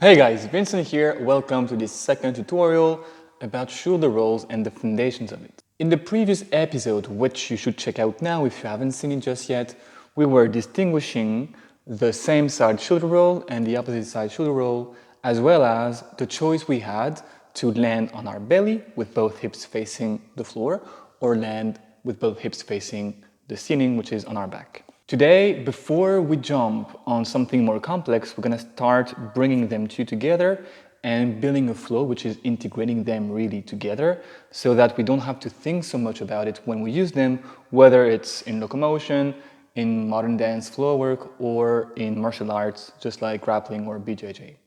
Hey guys, Vincent here. Welcome to this second tutorial about shoulder rolls and the foundations of it. In the previous episode, which you should check out now if you haven't seen it just yet, we were distinguishing the same side shoulder roll and the opposite side shoulder roll, as well as the choice we had to land on our belly with both hips facing the floor or land with both hips facing the ceiling, which is on our back. Today, before we jump on something more complex, we're going to start bringing them two together and building a flow which is integrating them really together so that we don't have to think so much about it when we use them, whether it's in locomotion, in modern dance floor work, or in martial arts, just like grappling or BJJ.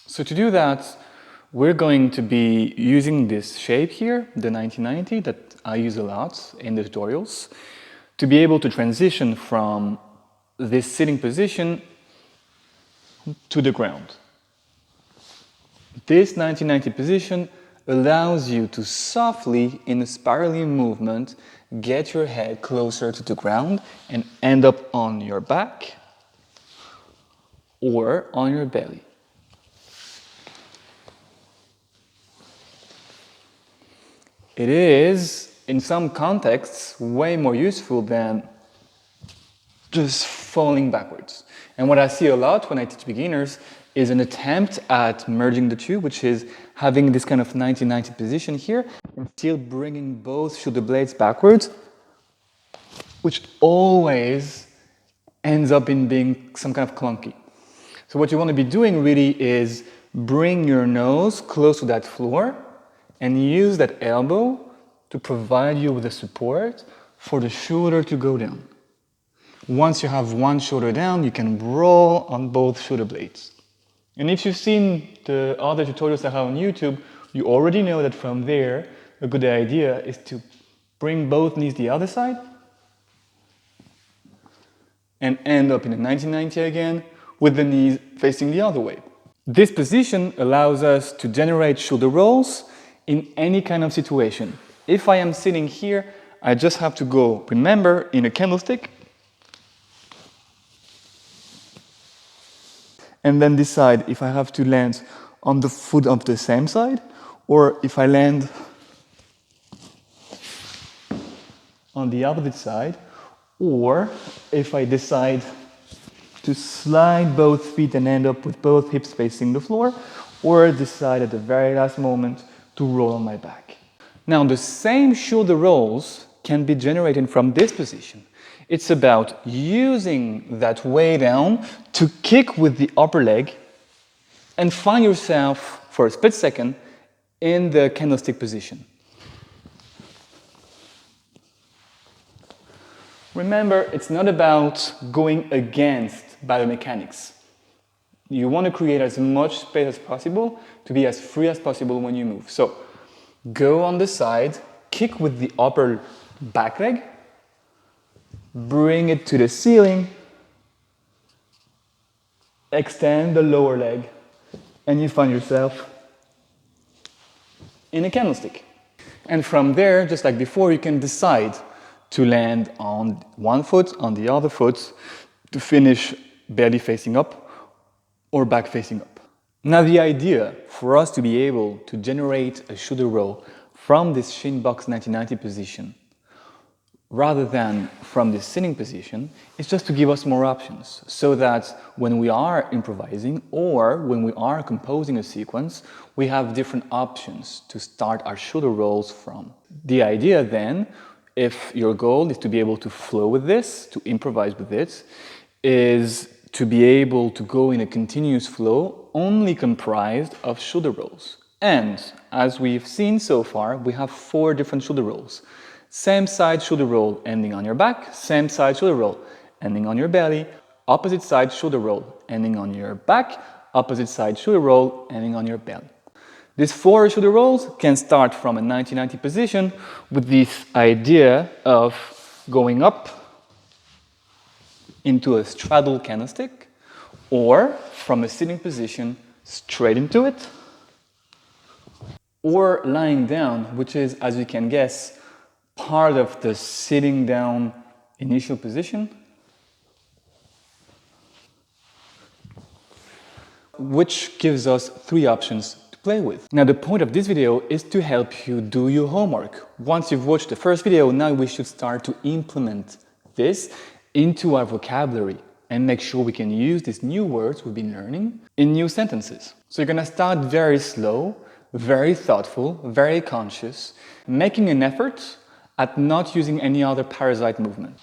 So to do that, we're going to be using this shape here, the 1990, that I use a lot in the tutorials, to be able to transition from this sitting position to the ground. This 1990 position allows you to softly, in a spiraling movement, get your head closer to the ground and end up on your back or on your belly. It is, in some contexts, way more useful than just falling backwards. And what I see a lot when I teach beginners is an attempt at merging the two, which is having this kind of 1990 position here and still bringing both shoulder blades backwards, which always ends up in being some kind of clunky. So what you want to be doing really is bring your nose close to that floor and use that elbow to provide you with the support for the shoulder to go down. Once you have one shoulder down, you can roll on both shoulder blades. And if you've seen the other tutorials I have on YouTube, you already know that from there, a good idea is to bring both knees the other side and end up in a 1990 again with the knees facing the other way. This position allows us to generate shoulder rolls in any kind of situation. If I am sitting here, I just have to go, remember, in a candlestick, and then decide if I have to land on the foot of the same side, or if I land on the opposite side, or if I decide to slide both feet and end up with both hips facing the floor, or decide at the very last moment to roll on my back. Now, the same shoulder rolls can be generated from this position. It's about using that way down to kick with the upper leg and find yourself, for a split second, in the candlestick position. Remember, it's not about going against biomechanics. You want to create as much space as possible to be as free as possible when you move. So, go on the side, kick with the upper back leg, bring it to the ceiling, extend the lower leg, and you find yourself in a candlestick. And from there, just like before, you can decide to land on one foot, on the other foot, to finish belly facing up or back facing up. Now, the idea for us to be able to generate a shoulder roll from this shin box 1990 position rather than from this sitting position is just to give us more options so that when we are improvising or when we are composing a sequence, we have different options to start our shoulder rolls from. The idea then, if your goal is to be able to flow with this, to improvise with it, is to be able to go in a continuous flow only comprised of shoulder rolls. And as we've seen so far, we have 4 different shoulder rolls. Same side shoulder roll ending on your back, same side shoulder roll ending on your belly, opposite side shoulder roll ending on your back, opposite side shoulder roll ending on your belly. These 4 shoulder rolls can start from a 1990 position with this idea of going up into a straddle candlestick, or from a sitting position straight into it, or lying down, which is, as you can guess, part of the sitting down initial position, which gives us 3 options to play with. Now the point of this video is to help you do your homework. Once you've watched the first video, now we should start to implement this into our vocabulary and make sure we can use these new words we've been learning in new sentences. So you're gonna start very slow, very thoughtful, very conscious, making an effort at not using any other parasite movement.